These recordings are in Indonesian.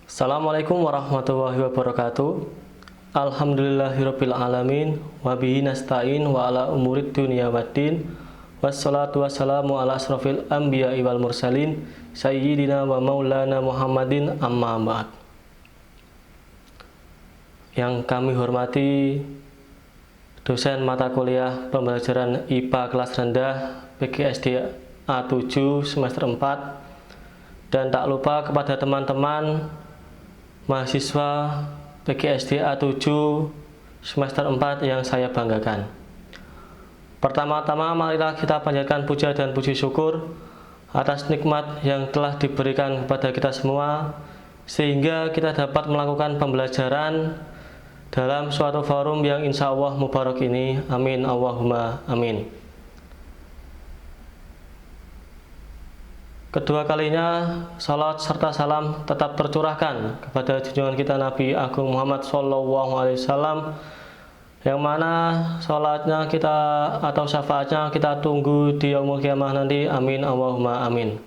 Assalamualaikum warahmatullahi wabarakatuh. Alhamdulillahirabbil alamin wa bihi nasta'in wa ala umurid dunya waddin. Wassalatu wassalamu ala asrofil anbiya'i wal mursalin sayyidina wa maulana Muhammadin amma ba'd. Yang kami hormati dosen mata kuliah pembelajaran IPA kelas rendah PGSD A7 semester 4, dan tak lupa kepada teman-teman mahasiswa PGSD A7 semester 4 yang saya banggakan. Pertama-tama marilah kita panjatkan puja dan puji syukur atas nikmat yang telah diberikan kepada kita semua, sehingga kita dapat melakukan pembelajaran dalam suatu forum yang insya Allah mubarak ini. Amin Allahumma amin. Kedua kalinya, salat serta salam tetap tercurahkan kepada junjungan kita Nabi Agung Muhammad SAW, yang mana salatnya kita atau syafaatnya kita tunggu di yaumul kiamah nanti. Amin Allahumma amin.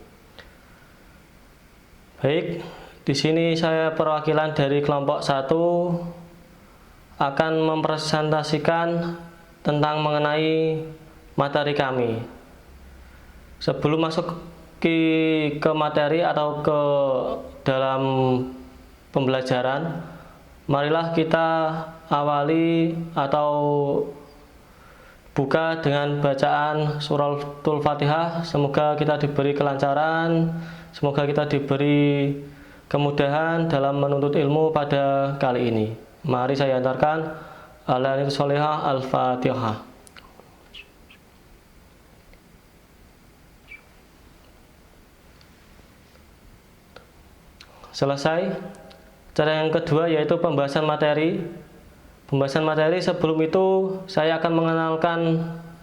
Baik, di sini saya perwakilan dari kelompok 1 akan mempresentasikan tentang mengenai materi kami. Sebelum masuk ke materi atau ke dalam pembelajaran, marilah kita awali atau buka dengan bacaan suratul Fatihah. Semoga kita diberi kelancaran, semoga kita diberi kemudahan dalam menuntut ilmu pada kali ini. Mari saya antarkan Al-Fatihah. Al-Fatihah. Selesai. Cara yang kedua yaitu pembahasan materi. Pembahasan materi, sebelum itu saya akan mengenalkan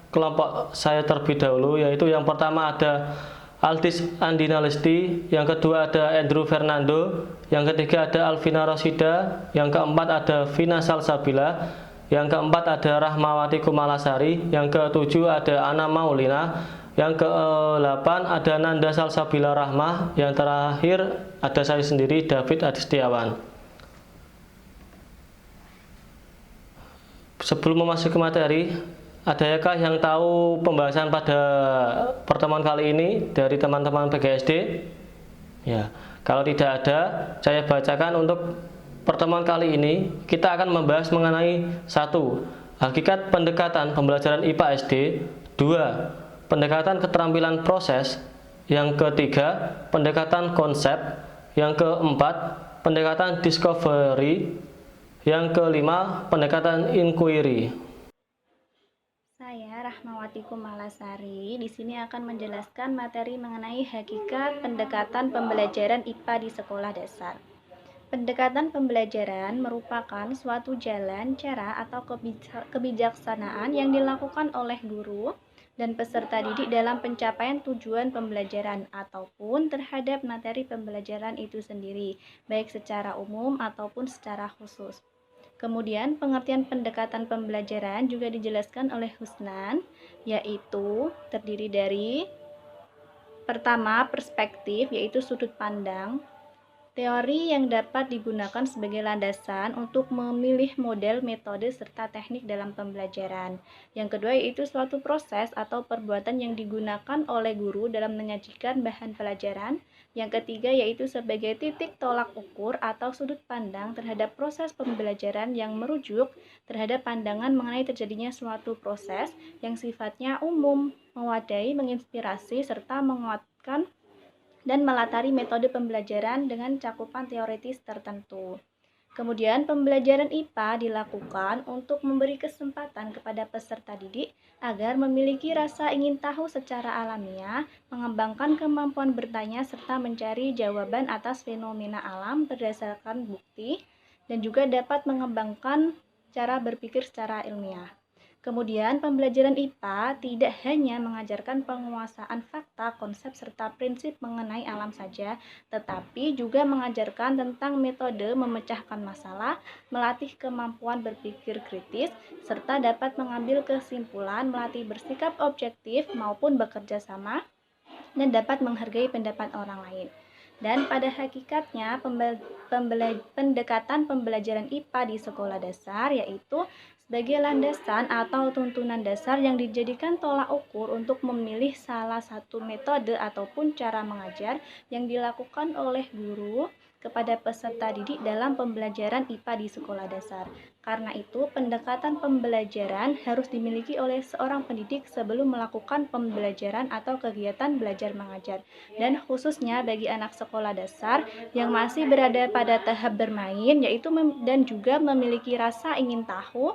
kelompok saya terlebih dahulu, yaitu yang pertama ada Aldis Andina Lesti, yang kedua ada Andrew Fernando, yang ketiga ada Alvina Rosida, yang keempat ada Vina Salsabila, yang keempat ada Rahmawati Kumalasari, yang ketujuh ada Ana Maulina, yang ke-8 ada Nanda Salsabila Rahmah, yang terakhir ada saya sendiri, David Adistiawan. Sebelum memasuki materi, adakah yang tahu pembahasan pada pertemuan kali ini dari teman-teman PGSD? Ya, kalau tidak ada, saya bacakan untuk pertemuan kali ini. Kita akan membahas mengenai 1. Hakikat pendekatan pembelajaran IPA SD. 2. Pendekatan keterampilan proses. Yang ketiga, pendekatan konsep. Yang keempat, pendekatan discovery. Yang kelima, pendekatan inquiry. Saya Rahmawati Kumalasari di sini akan menjelaskan materi mengenai hakikat pendekatan pembelajaran IPA di sekolah dasar. Pendekatan pembelajaran merupakan suatu jalan, cara, atau kebijaksanaan yang dilakukan oleh guru dan peserta didik dalam pencapaian tujuan pembelajaran ataupun terhadap materi pembelajaran itu sendiri, baik secara umum ataupun secara khusus. Kemudian pengertian pendekatan pembelajaran juga dijelaskan oleh Husnan, yaitu terdiri dari pertama, perspektif, yaitu sudut pandang. Teori yang dapat digunakan sebagai landasan untuk memilih model, metode, serta teknik dalam pembelajaran. Yang kedua yaitu suatu proses atau perbuatan yang digunakan oleh guru dalam menyajikan bahan pelajaran. Yang ketiga yaitu sebagai titik tolak ukur atau sudut pandang terhadap proses pembelajaran yang merujuk terhadap pandangan mengenai terjadinya suatu proses yang sifatnya umum, mewadai, menginspirasi, serta menguatkan dan melatari metode pembelajaran dengan cakupan teoritis tertentu. Kemudian pembelajaran IPA dilakukan untuk memberi kesempatan kepada peserta didik agar memiliki rasa ingin tahu secara alamiah, mengembangkan kemampuan bertanya serta mencari jawaban atas fenomena alam berdasarkan bukti, dan juga dapat mengembangkan cara berpikir secara ilmiah. Kemudian, pembelajaran IPA tidak hanya mengajarkan penguasaan fakta, konsep, serta prinsip mengenai alam saja, tetapi juga mengajarkan tentang metode memecahkan masalah, melatih kemampuan berpikir kritis, serta dapat mengambil kesimpulan, melatih bersikap objektif maupun bekerja sama, dan dapat menghargai pendapat orang lain. Dan pada hakikatnya pendekatan pembelajaran IPA di sekolah dasar yaitu sebagai landasan atau tuntunan dasar yang dijadikan tolak ukur untuk memilih salah satu metode ataupun cara mengajar yang dilakukan oleh guru kepada peserta didik dalam pembelajaran IPA di sekolah dasar. Karena itu, pendekatan pembelajaran harus dimiliki oleh seorang pendidik sebelum melakukan pembelajaran atau kegiatan belajar mengajar. Dan khususnya bagi anak sekolah dasar yang masih berada pada tahap bermain, yaitu dan juga memiliki rasa ingin tahu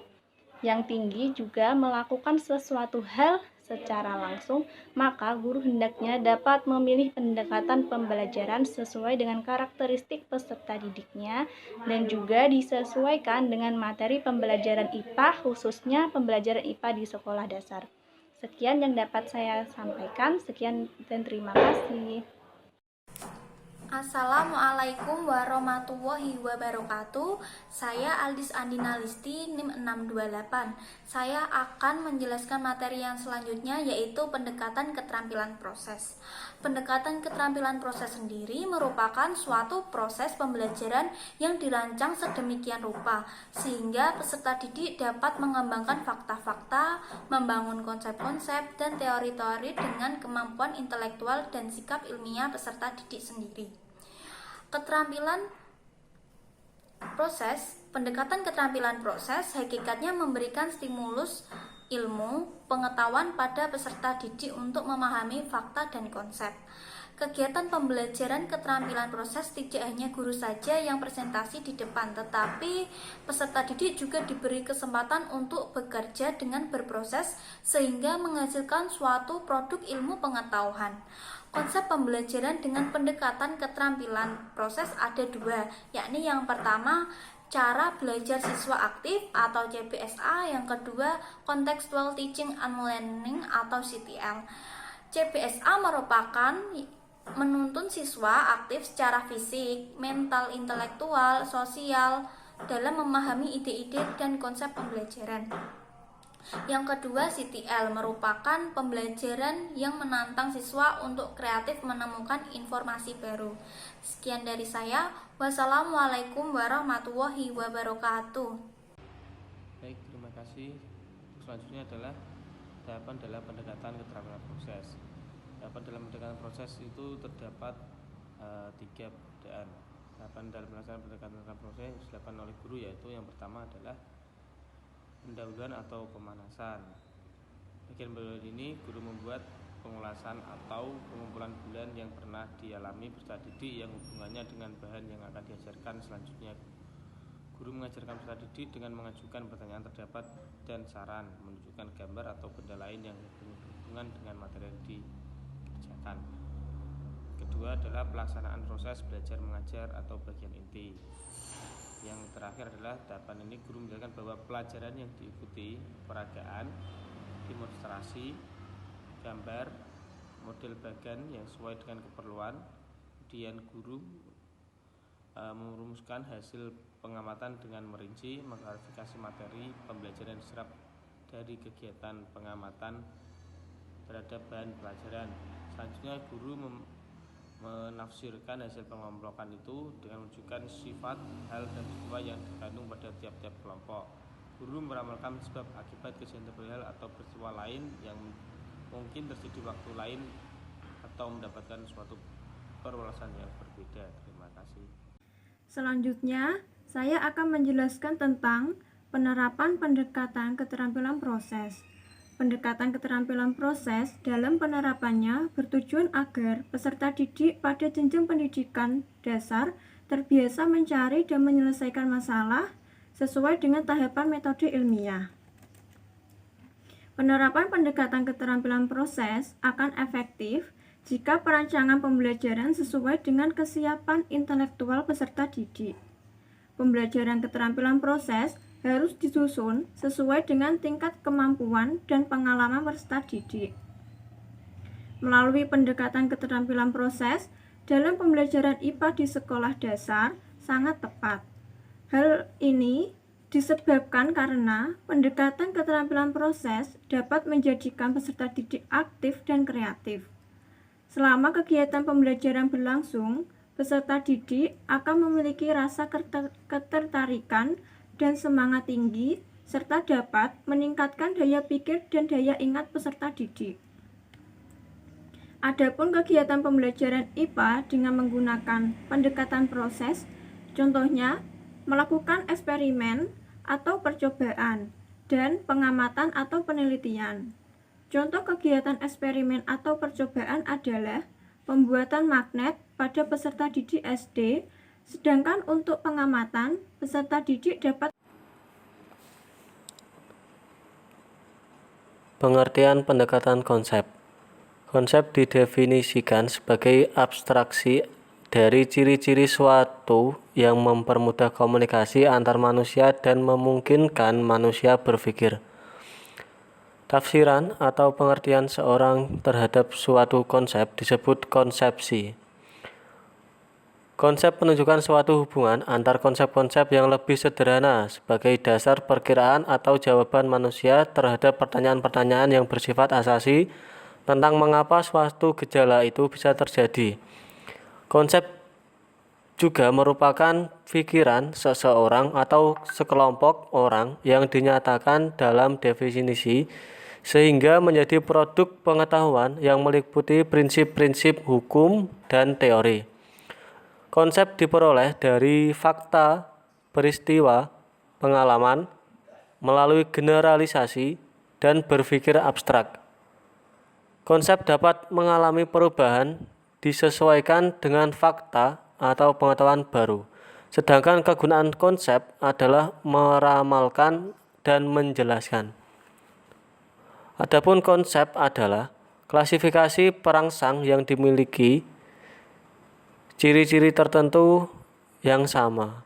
yang tinggi juga melakukan sesuatu hal secara langsung, maka guru hendaknya dapat memilih pendekatan pembelajaran sesuai dengan karakteristik peserta didiknya dan juga disesuaikan dengan materi pembelajaran IPA, khususnya pembelajaran IPA di sekolah dasar. Sekian yang dapat saya sampaikan. Sekian dan terima kasih. Assalamualaikum warahmatullahi wabarakatuh. Saya Aldis Andina Listi, NIM 628. Saya akan menjelaskan materi yang selanjutnya, yaitu pendekatan keterampilan proses. Pendekatan keterampilan proses sendiri merupakan suatu proses pembelajaran yang dirancang sedemikian rupa sehingga peserta didik dapat mengembangkan fakta-fakta, membangun konsep-konsep dan teori-teori dengan kemampuan intelektual dan sikap ilmiah peserta didik sendiri. Pendekatan keterampilan proses hakikatnya memberikan stimulus ilmu, pengetahuan pada peserta didik untuk memahami fakta dan konsep. Kegiatan pembelajaran keterampilan proses tidak hanya guru saja yang presentasi di depan, tetapi peserta didik juga diberi kesempatan untuk bekerja dengan berproses sehingga menghasilkan suatu produk ilmu pengetahuan. Konsep pembelajaran dengan pendekatan keterampilan proses ada dua, yakni yang pertama cara belajar siswa aktif atau CBSA, yang kedua contextual teaching and learning atau CTL. CBSA merupakan menuntun siswa aktif secara fisik, mental, intelektual, sosial dalam memahami ide-ide dan konsep pembelajaran. Yang kedua, CTL merupakan pembelajaran yang menantang siswa untuk kreatif menemukan informasi baru. Sekian dari saya. Wassalamualaikum warahmatullahi wabarakatuh. Baik, terima kasih. Selanjutnya adalah tahapan dalam pendekatan keterampilan proses. Tahapan dalam pendekatan proses itu terdapat 3 perbedaan. Tahapan dalam pelaksanaan pendekatan keterampilan proses yang dilakukan oleh guru, yaitu yang pertama adalah pendahuluan atau pemanasan. Bagian pendahuluan ini guru membuat pengulasan atau pengumpulan bulan yang pernah dialami peserta didik yang hubungannya dengan bahan yang akan diajarkan selanjutnya. Guru mengajarkan peserta didik dengan mengajukan pertanyaan terdapat dan saran, menunjukkan gambar atau benda lain yang berhubungan dengan materi yang dikerjakan. Kedua adalah pelaksanaan proses belajar mengajar atau bagian inti. Yang terakhir adalah tahapan ini guru menjelaskan bahwa pelajaran yang diikuti peragaan, demonstrasi, gambar, model bagan yang sesuai dengan keperluan. Kemudian guru merumuskan hasil pengamatan dengan merinci, mengklarifikasi materi pembelajaran diserap dari kegiatan pengamatan terhadap bahan pelajaran. Selanjutnya guru menafsirkan hasil pengompokan itu dengan menunjukkan sifat, hal, dan peristiwa yang dikandung pada tiap-tiap kelompok. Guru meramalkan sebab akibat kejadian tertentu atau peristiwa lain yang mungkin terjadi waktu lain atau mendapatkan suatu perulasan yang berbeda. Terima kasih. Selanjutnya, saya akan menjelaskan tentang penerapan pendekatan keterampilan proses. Pendekatan keterampilan proses dalam penerapannya bertujuan agar peserta didik pada jenjang pendidikan dasar terbiasa mencari dan menyelesaikan masalah sesuai dengan tahapan metode ilmiah. Penerapan pendekatan keterampilan proses akan efektif jika perancangan pembelajaran sesuai dengan kesiapan intelektual peserta didik. Pembelajaran keterampilan proses harus disusun sesuai dengan tingkat kemampuan dan pengalaman peserta didik. Melalui pendekatan keterampilan proses dalam pembelajaran IPA di sekolah dasar sangat tepat. Hal ini disebabkan karena pendekatan keterampilan proses dapat menjadikan peserta didik aktif dan kreatif. Selama kegiatan pembelajaran berlangsung, peserta didik akan memiliki rasa ketertarikan dan semangat tinggi, serta dapat meningkatkan daya pikir dan daya ingat peserta didik. Adapun kegiatan pembelajaran IPA dengan menggunakan pendekatan proses, contohnya melakukan eksperimen atau percobaan dan pengamatan atau penelitian. Contoh kegiatan eksperimen atau percobaan adalah pembuatan magnet pada peserta didik SD, sedangkan untuk pengamatan, peserta didik dapat Pengertian pendekatan konsep. Konsep didefinisikan sebagai abstraksi dari ciri-ciri suatu yang mempermudah komunikasi antar manusia dan memungkinkan manusia berpikir. Tafsiran atau pengertian seorang terhadap suatu konsep disebut konsepsi. Konsep menunjukkan suatu hubungan antar konsep-konsep yang lebih sederhana sebagai dasar perkiraan atau jawaban manusia terhadap pertanyaan-pertanyaan yang bersifat asasi tentang mengapa suatu gejala itu bisa terjadi. Konsep juga merupakan pikiran seseorang atau sekelompok orang yang dinyatakan dalam definisi sehingga menjadi produk pengetahuan yang meliputi prinsip-prinsip hukum dan teori. Konsep diperoleh dari fakta, peristiwa, pengalaman, melalui generalisasi, dan berpikir abstrak. Konsep dapat mengalami perubahan disesuaikan dengan fakta atau pengetahuan baru, sedangkan kegunaan konsep adalah meramalkan dan menjelaskan. Adapun konsep adalah klasifikasi perangsang yang dimiliki ciri-ciri tertentu yang sama.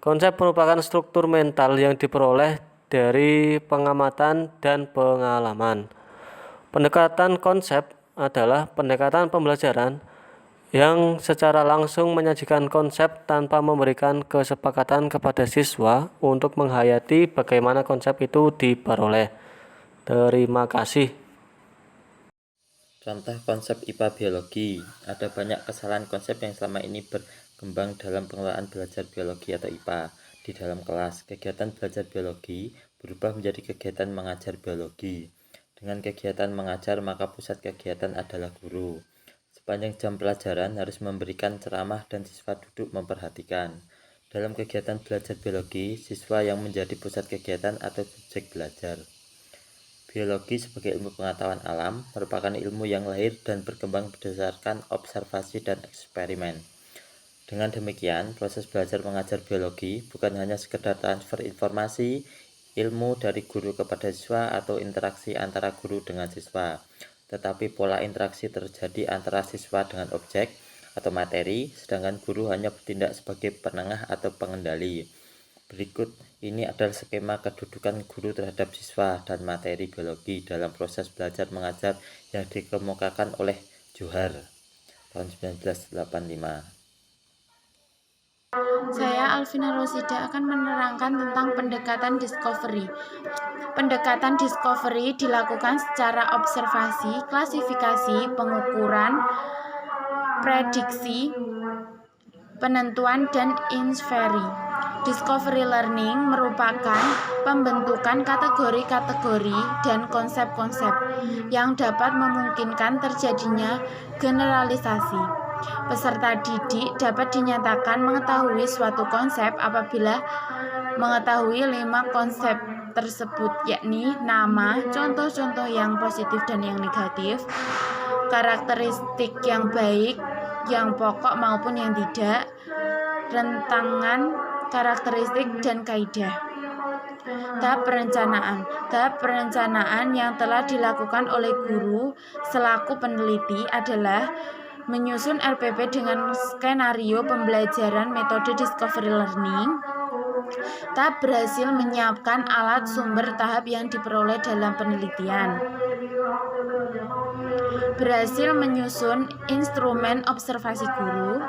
Konsep merupakan struktur mental yang diperoleh dari pengamatan dan pengalaman. Pendekatan konsep adalah pendekatan pembelajaran yang secara langsung menyajikan konsep tanpa memberikan kesepakatan kepada siswa untuk menghayati bagaimana konsep itu diperoleh. Terima kasih. Contoh konsep IPA biologi. Ada banyak kesalahan konsep yang selama ini berkembang dalam pengelolaan belajar biologi atau IPA di dalam kelas. Kegiatan belajar biologi berubah menjadi kegiatan mengajar biologi. Dengan kegiatan mengajar, maka pusat kegiatan adalah guru. Sepanjang jam pelajaran harus memberikan ceramah dan siswa duduk memperhatikan. Dalam kegiatan belajar biologi, siswa yang menjadi pusat kegiatan atau subjek belajar. Biologi sebagai ilmu pengetahuan alam merupakan ilmu yang lahir dan berkembang berdasarkan observasi dan eksperimen. Dengan demikian, proses belajar mengajar biologi bukan hanya sekedar transfer informasi, ilmu dari guru kepada siswa atau interaksi antara guru dengan siswa, tetapi pola interaksi terjadi antara siswa dengan objek atau materi, sedangkan guru hanya bertindak sebagai penengah atau pengendali. Berikut ini adalah skema kedudukan guru terhadap siswa dan materi biologi dalam proses belajar mengajar yang dikemukakan oleh Johar tahun 1985. Saya Alvina Rosida akan menerangkan tentang pendekatan discovery. Pendekatan discovery dilakukan secara observasi, klasifikasi, pengukuran, prediksi, penentuan, dan inferi. Discovery learning merupakan pembentukan kategori-kategori dan konsep-konsep yang dapat memungkinkan terjadinya generalisasi. Peserta didik dapat dinyatakan mengetahui suatu konsep apabila mengetahui 5 konsep tersebut, yakni nama, contoh-contoh yang positif dan yang negatif, karakteristik yang baik, yang pokok maupun yang tidak, rentangan, karakteristik, dan kaidah. Tahap perencanaan. Tahap perencanaan yang telah dilakukan oleh guru selaku peneliti adalah menyusun RPP dengan skenario pembelajaran metode discovery learning. Tahap berhasil menyiapkan alat sumber tahap yang diperoleh dalam penelitian. Berhasil menyusun instrumen observasi guru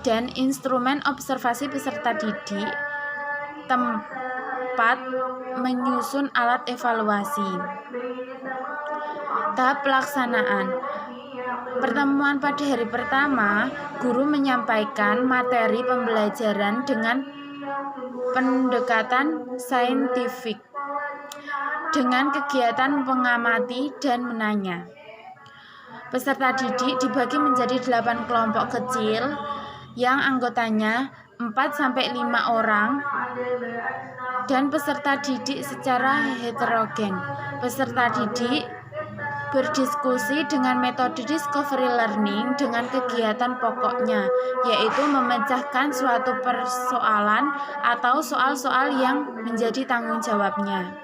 dan instrumen observasi peserta didik. Tempat menyusun alat evaluasi. Tahap pelaksanaan. pertemuan pada hari pertama, guru menyampaikan materi pembelajaran dengan pendekatan saintifik dengan kegiatan mengamati dan menanya. Peserta didik dibagi menjadi 8 kelompok kecil yang anggotanya 4-5 orang dan peserta didik secara heterogen. Peserta didik berdiskusi dengan metode discovery learning dengan kegiatan pokoknya, yaitu memecahkan suatu persoalan atau soal-soal yang menjadi tanggung jawabnya.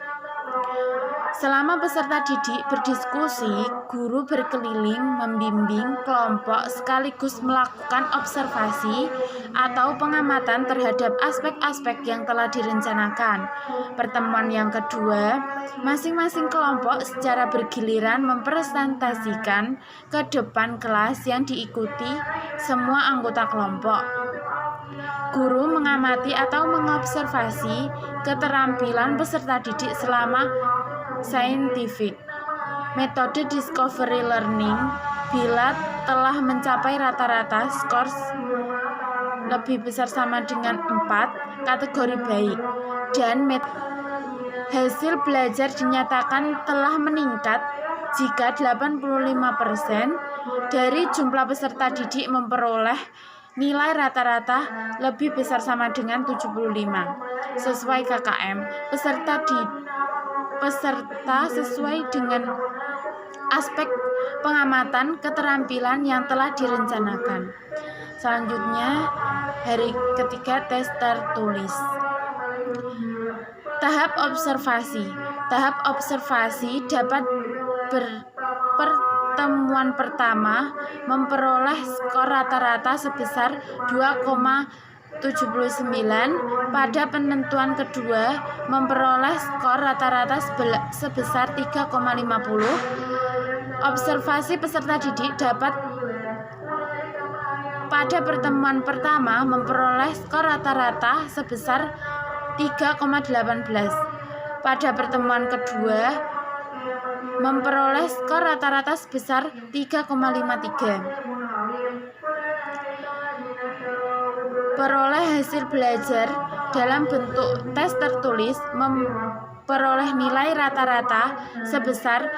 Selama peserta didik berdiskusi, guru berkeliling membimbing kelompok sekaligus melakukan observasi atau pengamatan terhadap aspek-aspek yang telah direncanakan. Pertemuan yang kedua, masing-masing kelompok secara bergiliran mempresentasikan ke depan kelas yang diikuti semua anggota kelompok. Guru mengamati atau mengobservasi keterampilan peserta didik selama saintifik. Metode discovery learning bila telah mencapai rata-rata skor lebih besar sama dengan 4, kategori baik, dan hasil belajar dinyatakan telah meningkat jika 85% dari jumlah peserta didik memperoleh nilai rata-rata lebih besar sama dengan 75. Sesuai KKM, peserta sesuai dengan aspek pengamatan keterampilan yang telah direncanakan. Selanjutnya, hari ketiga tes tertulis. Tahap observasi. Tahap observasi dapat pertemuan pertama memperoleh skor rata-rata sebesar 2,79, pada penentuan kedua memperoleh skor rata-rata sebesar 3,50. Observasi peserta didik dapat pada pertemuan pertama memperoleh skor rata-rata sebesar 3,18. Pada pertemuan kedua memperoleh skor rata-rata sebesar 3,53. Peroleh hasil belajar dalam bentuk tes tertulis memperoleh nilai rata-rata sebesar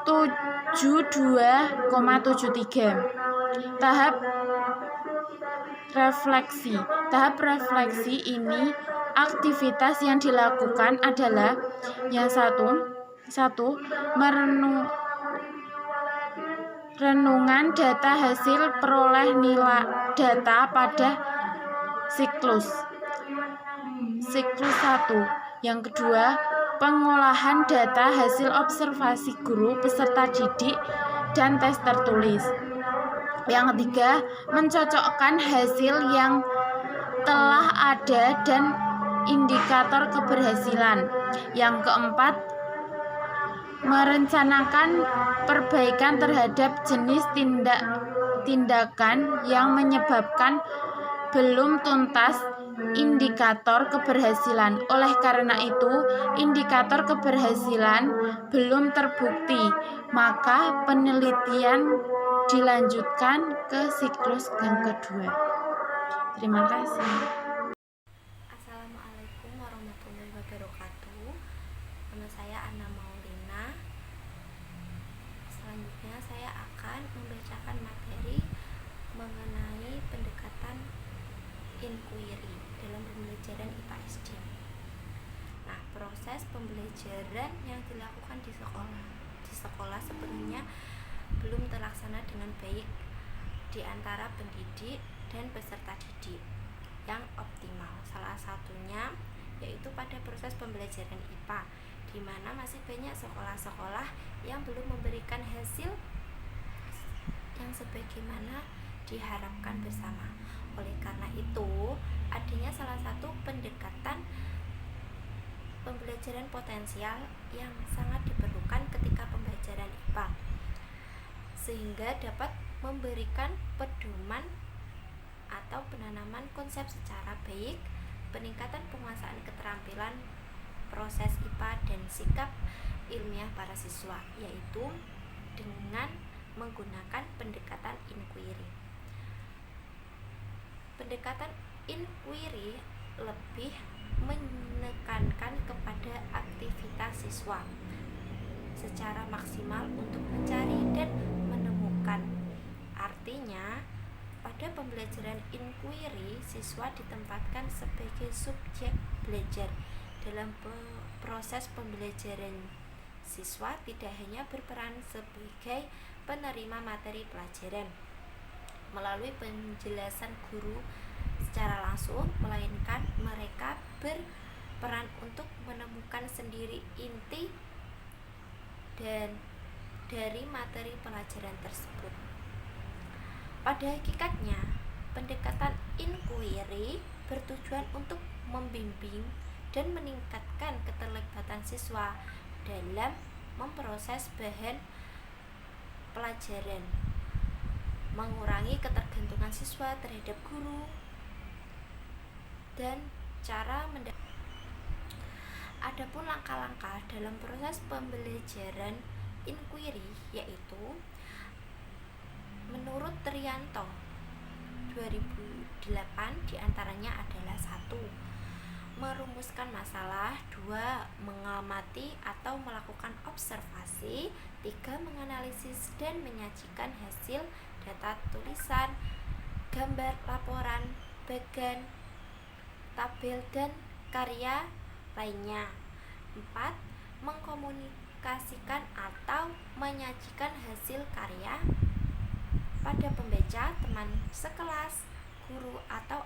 72,73. Tahap refleksi. Tahap refleksi ini aktivitas yang dilakukan adalah yang satu renungan data hasil peroleh nilai data pada siklus 1. Yang kedua, pengolahan data hasil observasi guru, peserta didik, dan tes tertulis. Yang ketiga, mencocokkan hasil yang telah ada dan indikator keberhasilan. Yang keempat, merencanakan perbaikan terhadap jenis tindakan yang menyebabkan belum tuntas indikator keberhasilan. Oleh karena itu, indikator keberhasilan belum terbukti, maka penelitian dilanjutkan ke siklus yang kedua. Terima kasih. Assalamualaikum warahmatullahi wabarakatuh. Nama saya Anna Maulina. Selanjutnya saya akan membacakan materi mengenai pendekatan inquiry dalam pembelajaran IPA SD. Nah, proses pembelajaran yang dilakukan di sekolah sebenarnya belum terlaksana dengan baik di antara pendidik dan peserta didik yang optimal. Salah satunya yaitu pada proses pembelajaran IPA, di mana masih banyak sekolah-sekolah yang belum memberikan hasil yang sebagaimana diharapkan bersama. Oleh karena itu, adanya salah satu pendekatan pembelajaran potensial yang sangat diperlukan ketika pembelajaran IPA, sehingga dapat memberikan pedoman atau penanaman konsep secara baik, peningkatan penguasaan keterampilan proses IPA dan sikap ilmiah para siswa, yaitu dengan menggunakan pendekatan inquiry. Pendekatan inquiry lebih menekankan kepada aktivitas siswa secara maksimal untuk mencari dan menemukan. Artinya, pada pembelajaran inquiry, siswa ditempatkan sebagai subjek belajar. Dalam proses pembelajaran, siswa tidak hanya berperan sebagai penerima materi pelajaran melalui penjelasan guru secara langsung, melainkan mereka berperan untuk menemukan sendiri inti dan dari materi pelajaran tersebut. Pada hakikatnya, pendekatan inquiry bertujuan untuk membimbing dan meningkatkan keterlibatan siswa dalam memproses bahan pelajaran, mengurangi ketergantungan siswa terhadap guru, dan cara Adapun langkah-langkah dalam proses pembelajaran inquiry yaitu menurut Trianto 2008 diantaranya adalah 1. Merumuskan masalah, 2. Mengamati atau melakukan observasi, 3. Menganalisis dan menyajikan hasil data tulisan, gambar, laporan, bagan, tabel, dan karya lainnya. 4. Mengkomunikasikan atau menyajikan hasil karya pada pembaca, teman sekelas, guru, atau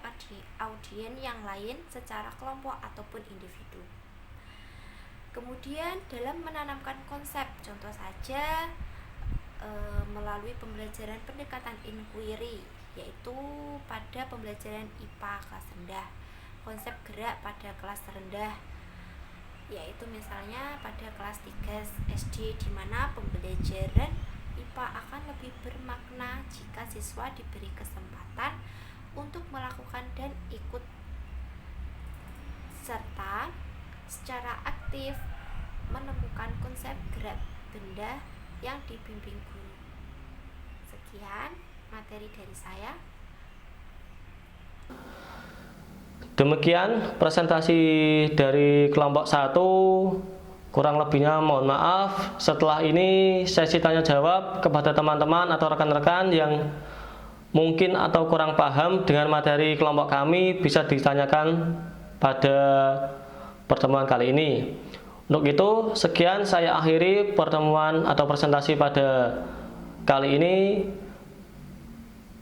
audien yang lain secara kelompok ataupun individu. Kemudian dalam menanamkan konsep, contoh saja melalui pembelajaran pendekatan inquiry, yaitu pada pembelajaran IPA kelas rendah, konsep gerak pada kelas rendah, yaitu misalnya pada kelas 3 SD, di mana pembelajaran IPA akan lebih bermakna jika siswa diberi kesempatan untuk melakukan dan ikut serta secara aktif menemukan konsep gerak benda yang dibimbing guru. Sekian materi dari saya. Demikian presentasi dari kelompok 1. Kurang lebihnya mohon maaf. Setelah ini sesi tanya jawab kepada teman-teman atau rekan-rekan yang mungkin atau kurang paham dengan materi kelompok kami bisa ditanyakan pada pertemuan kali ini. Untuk itu, sekian saya akhiri pertemuan atau presentasi pada kali ini.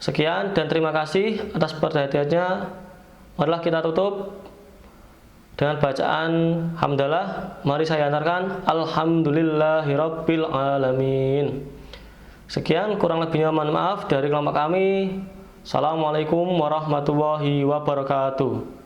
Sekian dan terima kasih atas perhatiannya. Marilah kita tutup dengan bacaan hamdalah. Mari saya antarkan alhamdulillahirabbil alamin. Sekian, kurang lebihnya mohon maaf dari kelompok kami. Assalamualaikum warahmatullahi wabarakatuh.